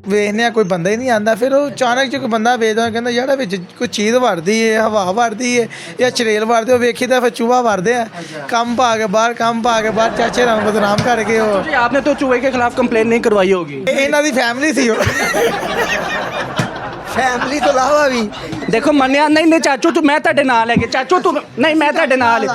ਵੇਖਦੇ कोई बंदा ही नहीं आता, फिर वो अचानक जो कोई बंदा वेखदा कहता यार विच कोई चीज़ वड़दी है, हवा वड़दी है या चरेल वड़दे, वेखीदा फिर चूहा वड़दे आ कम पा के बाहर चाचे नाल बदनाम करके वो। जी, आपने तो चूहे के खिलाफ कंप्लेन नहीं करवाई होगी। इन्हां दी फैमिली सी फैमिली तो लावा भी देखो मन्निया नहीं नहीं चाचू तू मैं ਤੁਹਾਡੇ ਨਾਲ ਹੈਗੇ ਚਾਚੂ तू नहीं मैं ਤੁਹਾਡੇ ਨਾਲ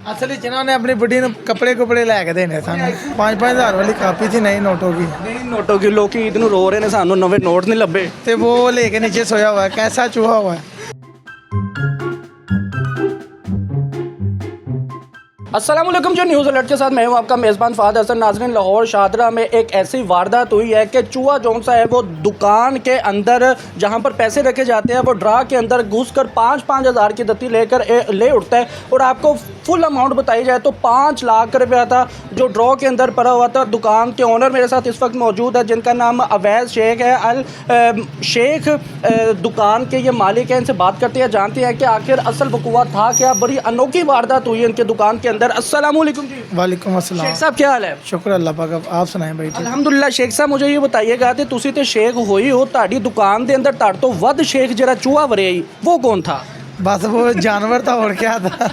असल इन्होंने अपनी बुढ़ी ने कपड़े लैके देने सानू 5-5 हज़ार वाली कापी थी नई नोटों की। नहीं नोटों की लोग ईद ਨੂੰ रो रहे ने ਸਾਨੂੰ ਨਵੇਂ ਨੋਟ नहीं ਲੱਭੇ तो वो लेके नीचे सोया हुआ है, कैसा चूहा हुआ है। अस्सलाम वालेकुम। जो न्यूज़ अलर्ट के साथ मैं हूं आपका मेज़बान फ़ाद हसन। नाज़रीन, लाहौर शाहदरा में एक ऐसी वारदात हुई है कि चूहा जौन सा है वो दुकान के अंदर जहां पर पैसे रखे जाते हैं वो ड्रा के अंदर घुसकर 5-5 हज़ार की दत्ती लेकर ले उठता है। और आपको फुल अमाउंट बताई जाए तो 5 लाख रुपया था जो ड्रॉ के अंदर पड़ा हुआ था। दुकान के ओनर मेरे साथ इस वक्त मौजूद है जिनका नाम अवैज़ शेख है। अल शेख दुकान के ये मालिक हैं, इनसे बात करते हैं, जानते हैं कि आखिर असल वक़ुआ था क्या। बड़ी अनोखी वारदात हुई है इनके दुकान के अंदर। अस्सलाम वालेकुम जी। वालेकुम अस्सलाम। शेख साहब क्या हाल है? शुक्र अल्लाह पाक, आप सुनाएं भाई। अल्हम्दुलिल्लाह। शेख साहब मुझे ये बताइएगा कि तुसी तो शेख होई हो, ताड़ी दुकान के अंदर ताड़ तो वध शेख जरा चूहा वरे आई वो कौन था? बस वो जानवर था और क्या था,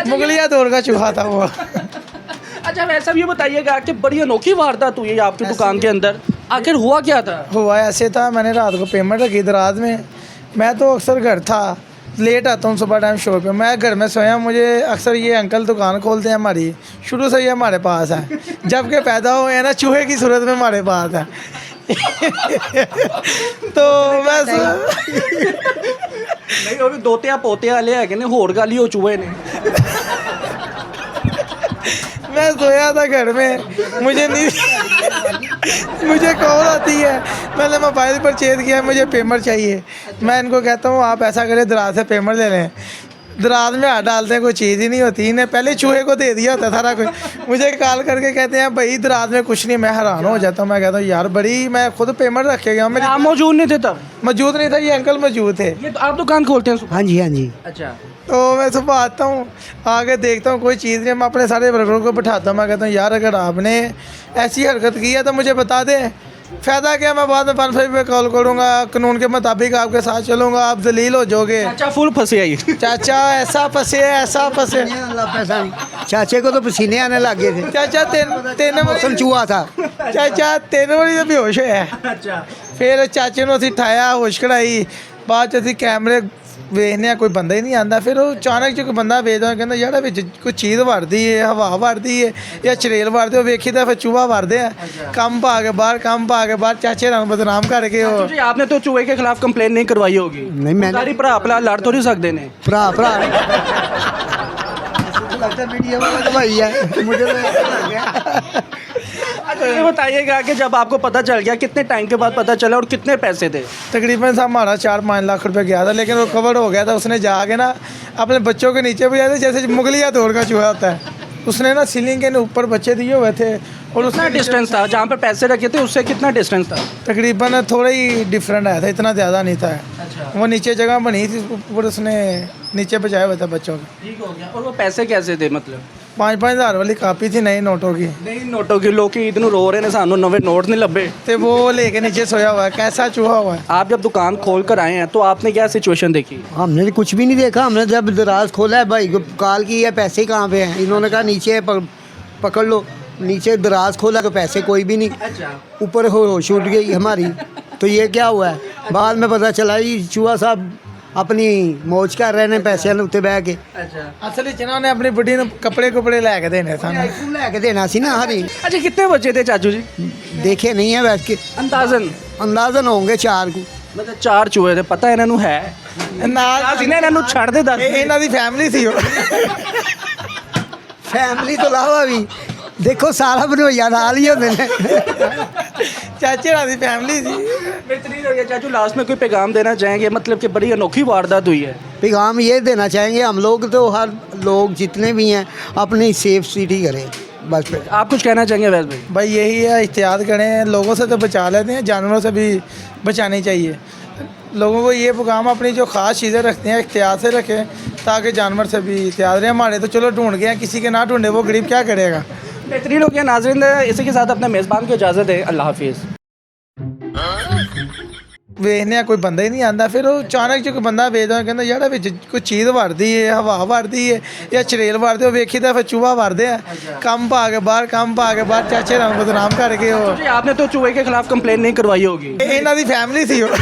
मुगलिया दौर का चूहा था वो। अच्छा वैसा भी ये बताइएगा कि बड़ी अनोखी वारदात हुई है आपकी दुकान के अंदर, आखिर हुआ क्या था? हुआ ऐसे था, मैंने रात को पेमेंट रखी थी रात में। मैं तो अक्सर घर था, लेट आता हूँ सुबह टाइम शॉप पे। मैं घर में सोया, मुझे अक्सर ये अंकल दुकान खोलते हैं हमारी, शुरू से ये हमारे पास है, जब के पैदा हुए हैं ना चूहे की सूरत में हमारे पास है। तो बस नहीं वो भी दोते पोते वाले है ने होर गाली हो चूहे ने। मैं सोया था घर में, मुझे कॉल आती है, मैंने मोबाइल पर चेक किया मुझे पेमेंट चाहिए। मैं इनको कहता हूँ आप ऐसा करें दराज से पेमेंट ले लें। दराज में हाथ डालते हैं कोई चीज़ ही नहीं होती, इन्हें पहले चूहे को दे दिया होता सारा कुछ। मुझे कॉल करके कहते हैं भाई दराज में कुछ नहीं। मैं हैरान हो जाता हूँ, मैं कहता हूँ यार बड़ी, मैं खुद पेमेंट रखे गया, मेरे आप मौजूद नहीं थे तब? मौजूद नहीं था, ये अंकल मौजूद थे। ये तो आप दुकान खोलते हैं? हाँ जी हाँ जी। अच्छा तो मैं सुबह आता हूँ, आगे देखता हूँ कोई चीज़ नहीं, मैं अपने सारे वर्करों को बिठाता हूँ। मैं कहता हूँ यार अगर आपने ऐसी हरकत की है तो मुझे बता दें, फ़ायदा क्या, मैं बाद में 500 रुपये कॉल करूँगा, कानून के मुताबिक आपके साथ चलूँगा, आप जलील हो जाओगे। चाचा फुल फंसे आई। चाचा ऐसा फंसे। चाचे को तो पसीने आने लग गए थे। चाचा तीन मौसम चूहा था। चाचा 3 बजे तो बेहोश है। अच्छा फिर चाचे ने असीं ठाया, होश कढ़ाई, बाद च असीं कैमरे ਵੇਖਦੇ कोई बंदा ही नहीं आता। फिर वो अचानक जो कोई बंदा वेखदा कहता यार विच कोई चीज़ वड़दी है, हवा वड़दी है या चरेल वड़दे, वेखीदा फिर चूहा वड़दे आ कम पा के बाहर चाचे नाल बदनाम करके वो। जी, आपने तो चूहे के खिलाफ कंप्लेन नहीं करवाई होगी? नहीं मैंने सारी भरा भला लड़ तो नहीं सकते ने भरा लगता मीडिया वाला तो भाई है, मुझे तो ऐसा लग गया। अच्छा ये बताइएगा कि जब आपको पता चल गया कितने टाइम के बाद पता चला और कितने पैसे थे? तकरीबन साहब हमारा 4-5 लाख रुपए गया था, लेकिन वो कवर हो गया था। उसने जाके ना अपने बच्चों के नीचे बजाया था, जैसे मुगलिया दौर का चूहा होता है। उसने ना सीलिंग के ऊपर बच्चे दिए हुए थे और कितना डिस्टेंस था जहाँ पर पैसे रखे थे उससे कितना डिस्टेंस था? तकरीबन थोड़ा ही डिफरेंट आया था, इतना ज़्यादा नहीं था। अच्छा वो नीचे जगह बनी थी, ऊपर उसने नीचे बचाया हुआ था बच्चों को। ठीक हो गया। और वो पैसे कैसे थे? मतलब 5-5 हज़ार वाली कापी थी नई नोटों की। नहीं नोटों की लोग ईद ਨੂੰ रो रहे ने ਸਾਨੂੰ नवे नोट नहीं लभे तो वो लेके नीचे सोया हुआ है, कैसा चूहा हुआ है। आप जब दुकान खोल कर आए हैं तो आपने क्या सिचुएशन देखी? हमने कुछ भी नहीं देखा। हमने जब दराज खोला है भाई को कॉल की है पैसे कहाँ पे हैं, इन्होंने कहा नीचे पकड़ लो। नीचे दराज खोला तो पैसे कोई भी नहीं, अच्छा ऊपर हो छूट गई हमारी। तो ये क्या हुआ है, बाद में पता चला ये चूहा साहब अपनी मौज कर रहे हैं पैसे उत्ते बह के। अच्छा असल इन्होंने अपनी बुढ़ी ने कपड़े लैके देने सानू। लैके देना सी ना हरी। अच्छा कितने बच्चे थे चाचू जी? देखे नहीं है बैठ के, अंदाजन होंगे 4 को। मतलब 4 चूहे थे। पता इन्हां ਨੂੰ है ਨਾਲ इन्हां ਨੂੰ ਛੱਡ ਦੇ ਦੱਸ ਇਹਨਾਂ ਦੀ ਫੈਮਿਲੀ ਸੀ ਉਹ। फैमिली तो लावा भी देखो सारा बनोइया नाल ही होंदे ने। चाचे दी फैमिली थी। बेहतरीन हो गया। चाचू लास्ट में कोई पैगाम देना चाहेंगे, मतलब कि बड़ी अनोखी वारदात हुई है? पैगाम ये देना चाहेंगे हम लोग तो हर लोग जितने भी हैं अपनी सेफ सिटी करें बस। आप कुछ कहना चाहेंगे वैसे भाई? भाई यही है, एहतियात करें, लोगों से तो बचा लेते हैं, जानवरों से भी बचानी चाहिए। लोगों को ये पैगाम अपनी जो ख़ास चीज़ें रखते हैं एहतियात से रखें ताकि जानवर से भी एहतियात रहे। हमारे तो चलो ढूंढ गए हैं, किसी के ना ढूंढे वो गरीब क्या करेगा। बेहतरीन हो गया नाज़रीन, इसी के साथ अपने मेज़बान को इजाज़त दें, अल्लाह हाफिज़। ਵੇਖਨੇ ਕੋਈ ਬੰਦਾ ਹੀ ਨਹੀਂ ਆਂਦਾ ਫਿਰ ਉਹ ਅਚਾਨਕ ਚ ਕੋਈ ਬੰਦਾ ਵੇਖਦਾ ਕਹਿੰਦਾ ਯਾਰ ਇਹ ਵਿੱਚ ਕੋਈ ਚੀਜ਼ ਵੜਦੀ ਏ ਹਵਾ ਵੜਦੀ ਏ ਜਾਂ ਚਰੇਲ ਵੜਦੇ ਉਹ ਵੇਖੀਦਾ ਫਿਰ ਚੂਹਾ ਵੜਦੇ ਆ ਕੰਮ ਪਾ ਕੇ ਬਾਹਰ ਚਾਚੇ ਨਾਲ ਬਦਨਾਮ ਕਰਕੇ ਉਹ जी आपने तो चूहे के खिलाफ कंप्लेन नहीं करवाई होगी। ਇਹਨਾਂ ਦੀ ਫੈਮਿਲੀ ਸੀ ਉਹ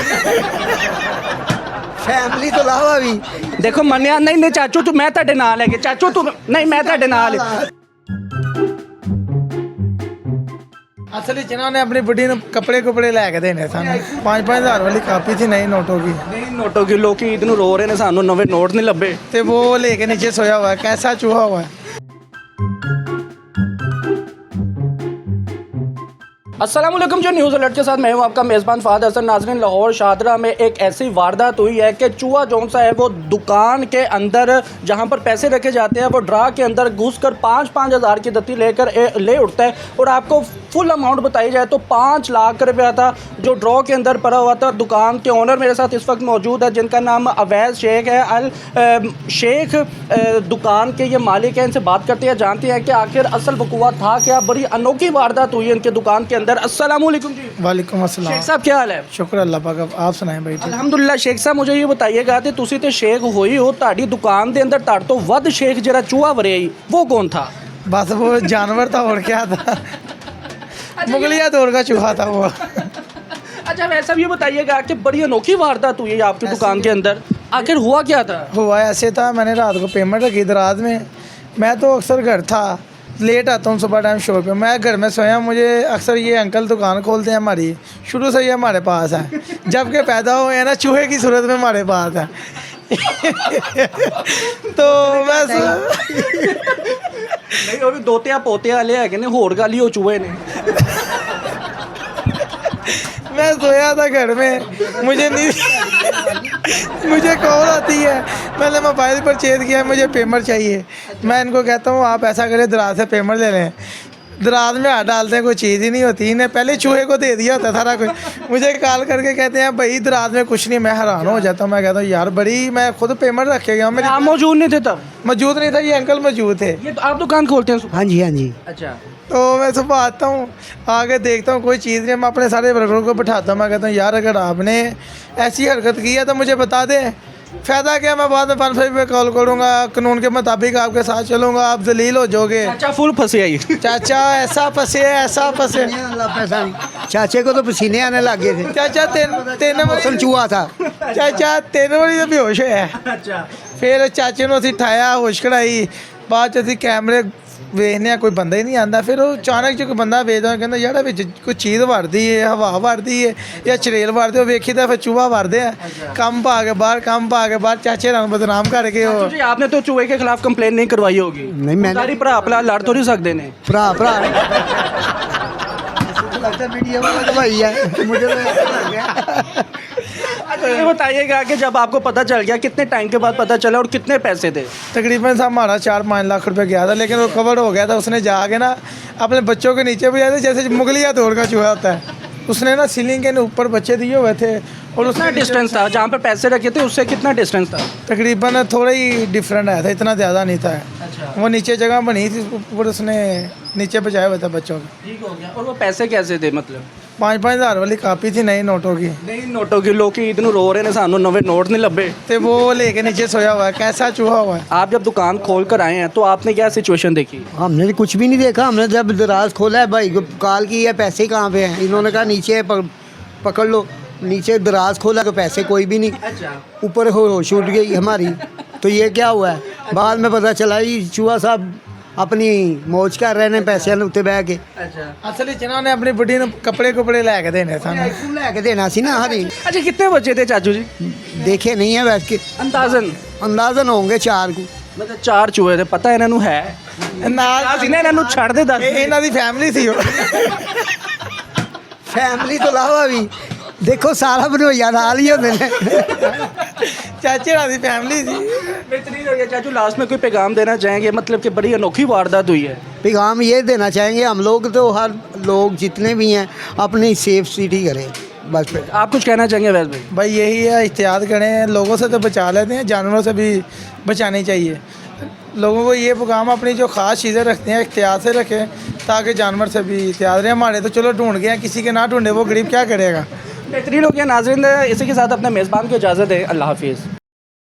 फैमिली तो लावा भी देखो मनिया नहीं नहीं चाचू तू मैं ਤੁਹਾਡੇ ਨਾਲ ਹੈਗੇ ਚਾਚੂ ਤੂੰ नहीं मैं ਤੁਹਾਡੇ ਨਾਲ ਅਸਲ ਵਿੱਚ ਇਹਨਾਂ ਨੇ ਆਪਣੀ ਬੁੱਢੀ ਨੂੰ ਕੱਪੜੇ ਲੈ ਕੇ ਦੇਣੇ ਸਾਨੂੰ 5-5000 ਵਾਲੀ ਕਾਪੀ ਸੀ ਨਹੀਂ ਨੋਟ ਹੋ ਗਈ नहीं नोटों की लोग ईद ਨੂੰ ਰੋ ਰਹੇ ਨੇ ਸਾਨੂੰ ਨਵੇਂ ਨੋਟ ਨਹੀਂ ਲੱਭੇ। ਤੇ ਉਹ ਲੈ ਕੇ नीचे सोया हुआ है कैसा चूहा हुआ है। अस्सलाम वालेकुम, जो न्यूज़ अलर्ट के साथ मैं हूं आपका मेज़बान फ़ाद हसन। नाज़रीन, लाहौर शाहदरा में एक ऐसी वारदात हुई है कि चूहा जौन सा है वो दुकान के अंदर जहां पर पैसे रखे जाते हैं वो ड्रा के अंदर घुसकर 5-5 हज़ार की दत्ती लेकर ले उठता है। और आपको फुल अमाउंट बताई जाए तो 5 लाख रुपया था जो ड्रॉ के अंदर पड़ा हुआ था। दुकान के ओनर मेरे साथ इस वक्त मौजूद है जिनका नाम अवैज़ शेख है। अल शेख दुकान के ये मालिक हैं, इनसे बात करते हैं, जानते हैं कि आखिर असल वक़ुआ था क्या। बड़ी अनोखी वारदात हुई है इनके दुकान के अंदर। अस्सलाम वालेकुम जी। वालेकुम अस्सलाम। शेख साहब क्या हाल है? शुक्र अल्लाह पाक, आप सुनाएं भाई। ठीक ਅਲਹਮਦੁਲਿਲਾ। ਸ਼ੇਖ ਸਾਹਿਬ ਮੁਝੇ ਇਹ ਬਤਾਈਏਗਾ ਕਿ ਤੁਸੀਂ ਤੇ ਸ਼ੇਖ ਹੋਈ ਹੋ, ਤੁਹਾਡੀ ਦੁਕਾਨ ਦੇ ਅੰਦਰ ਤੁਹਾਡੇ ਤੋਂ ਵੱਧ ਸ਼ੇਖ ਜਿਹੜਾ ਚੂਹਾ ਵਰਿਆ ਹੀ ਉਹ ਕੌਣ ਥਾ? बस वो जानवर था और क्या था, मुगलिया दौर का चूहा था वो। अच्छा वैसे भी ये बताइएगा कि बड़ी अनोखी वारदात हुई है आपकी दुकान के अंदर, आखिर हुआ क्या था? हुआ ऐसे था, मैंने रात को पेमेंट रखी थी रात में। मैं तो अक्सर घर था, लेट आता हूँ सुबह टाइम शॉप पे। मैं घर में सोया, मुझे अक्सर ये अंकल दुकान खोलते हैं हमारी, शुरू से ये हमारे पास है, जब के पैदा हुए हैं ना चूहे की सूरत में हमारे पास है। तो मैं नहीं और दोतिया पोते वाले है ने होर गाली हो चूहे ने। मैं सोया था घर में, मुझे नींद मुझे कॉल आती है, मैंने मोबाइल पर चेक किया मुझे पेमेंट चाहिए। मैं इनको कहता हूँ आप ऐसा करें दराज से पेमेंट ले लें। दराज में हाथ डालते हैं कोई चीज़ ही नहीं होती, इन्हें पहले चूहे को दे दिया होता सारा कुछ। मुझे कॉल करके कहते हैं भाई दराज में कुछ नहीं। मैं हैरान हो जाता हूँ, मैं कहता हूँ यार बड़ी, मैं खुद पेमेंट रखे गया, आप मौजूद नहीं थे तब? मौजूद नहीं था, ये अंकल मौजूद थे। ये तो आप दुकान खोलते हैं? हाँ जी हाँ जी। अच्छा तो मैं सुबह आता हूँ, आगे देखता हूँ कोई चीज़ नहीं। मैं अपने सारे वर्करों को बिठाता हूँ, मैं कहता हूँ यार अगर आपने ऐसी हरकत की है तो मुझे बता दें, फ़ायदा क्या, मैं बाद में 5 पे कॉल करूँगा, कानून के मुताबिक आपके साथ चलूँगा, आप जलील हो जाओगे। अच्छा फुल फंसे आई। चाचा ऐसा फंसे ऐसा फंसे। चाचे को तो पसीने आने लग गए थे। चाचा तीन मौसम चूहा था। चाचा 3 वारी तो बेहोश होया। अच्छा फिर चाचे ਨੂੰ ਅਸੀਂ ਠਾਇਆ, ਹੋਸ਼ ਕਢਾਈ। ਬਾਅਦ ਚ ਅਸੀਂ ਕੈਮਰੇ ਵੇਖਨੇ ਆ ਕੋਈ ਬੰਦਾ ਹੀ ਨਹੀਂ ਆਂਦਾ। ਫਿਰ ਉਹ ਅਚਾਨਕ ਚ ਕੋਈ ਬੰਦਾ ਵੇਖਦਾ ਕਹਿੰਦਾ ਯਾਰ ਇਹ ਵਿੱਚ ਕੋਈ ਚੀਜ਼ ਵੜਦੀ ਏ ਹਵਾ ਵੜਦੀ ਏ ਜਾਂ ਚਰੇਲ ਵੜਦੇ ਉਹ ਵੇਖੀਦਾ ਫਿਰ ਚੂਹਾ ਵੜਦੇ ਆ ਕੰਮ ਪਾ ਕੇ ਬਾਹਰ ਚਾਚੇ ਨਾਲ ਬਦਨਾਮ ਕਰਕੇ ਉਹ। जी आपने तो चूहे के खिलाफ कंप्लेन नहीं करवाई होगी? नहीं मैंने सारी भरा भला लड़ तो नहीं सकते ने? भरा लगता है मीडिया वाला तो भाई है, मुझे तो ऐसा लग गया। अच्छा ये बताइएगा कि जब आपको पता चल गया कितने टाइम के बाद पता चला और कितने पैसे थे? तकरीबन साहब हमारा 4-5 लाख रुपए गया था, लेकिन वो कवर हो गया था। उसने जाके ना अपने बच्चों के नीचे भी आए थे, जैसे मुगलिया दौर का चूहा होता है। उसने ना सीलिंग के ऊपर बच्चे दिए हुए थे और कितना उसका डिस्टेंस था जहाँ पर पैसे रखे थे उससे कितना डिस्टेंस था? तकरीबन थोड़ा ही डिफरेंट आया था, इतना ज़्यादा नहीं था। अच्छा वो नीचे जगह बनी थी, ऊपर उसने नीचे बचाया हुआ था बच्चों के। ठीक हो गया। और वो पैसे कैसे थे मतलब? 5-5 हज़ार वाली कापी थी नई नोटों की। नहीं नोटों की लोग ईद ਨੂੰ ਰੋ ਰਹੇ ਨੇ ਸਾਨੂੰ नवे नोट नहीं लभे। तो वो लेके नीचे सोया हुआ है, कैसा चूहा हुआ है। आप जब दुकान खोल कर आए हैं तो आपने क्या सिचुएशन देखी? हमने तो कुछ भी नहीं देखा। हमने जब दराज खोला है भाई को कॉल की है पैसे कहाँ पे हैं, इन्होंने कहा नीचे पकड़ लो। नीचे दराज खोला तो पैसे कोई भी नहीं, अच्छा ऊपर हो छूट गई हमारी। तो ये क्या हुआ है, बाद में पता चला ये चूहा साहब अपनी मौज कर रहे हैं पैसे उत्ते बह के। अच्छा असल इन्होंने अपनी बुढ़ी ਨੂੰ ਕੱਪੜੇ ਲੈ देने सानू। लेके देना सी ना हरी। अच्छा कितने बचे थे चाचू जी? देखे नहीं है वैसे के, अंदाजन होंगे 4 को। मतलब 4 ਚੂਹੇ थे, पता ਇਹਨਾਂ ਨੂੰ ਹੈ ਨਾਲ ਸੀ ਨਾ, ਇਹਨਾਂ ਨੂੰ ਛੱਡ ਦੇ ਦੱਸ। ਇਹਨਾਂ ਦੀ ਫੈਮਿਲੀ ਸੀ ਉਹ। फैमिली तो लावा भी देखो सारा बनोइया नाल ही होंदे ने। चाचे ਨਾਲ ਦੀ फैमिली ਸੀ। बेहतरीन हो गया। चाचू लास्ट में कोई पैगाम देना चाहेंगे, मतलब कि बड़ी अनोखी वारदात हुई है? पैगाम ये देना चाहेंगे हम लोग तो हर लोग जितने भी हैं अपनी सेफ सिटी करें बस। आप कुछ कहना चाहेंगे वैसे भाई? भाई यही है, एहतियात करें, लोगों से तो बचा लेते हैं, जानवरों से भी बचानी चाहिए। लोगों को ये पैगाम अपनी जो ख़ास चीज़ें रखते हैं एहतियात से रखें, ताकि जानवर से भी एहतियात रहे। हमारे तो चलो ढूंढ गए हैं, किसी के ना ढूंढे वो गरीब क्या करेगा। बेहतरीन हो गया नाज़रीन, इसी के साथ अपने मेज़बान को इजाज़त दें। अल्लाह हाफिज़।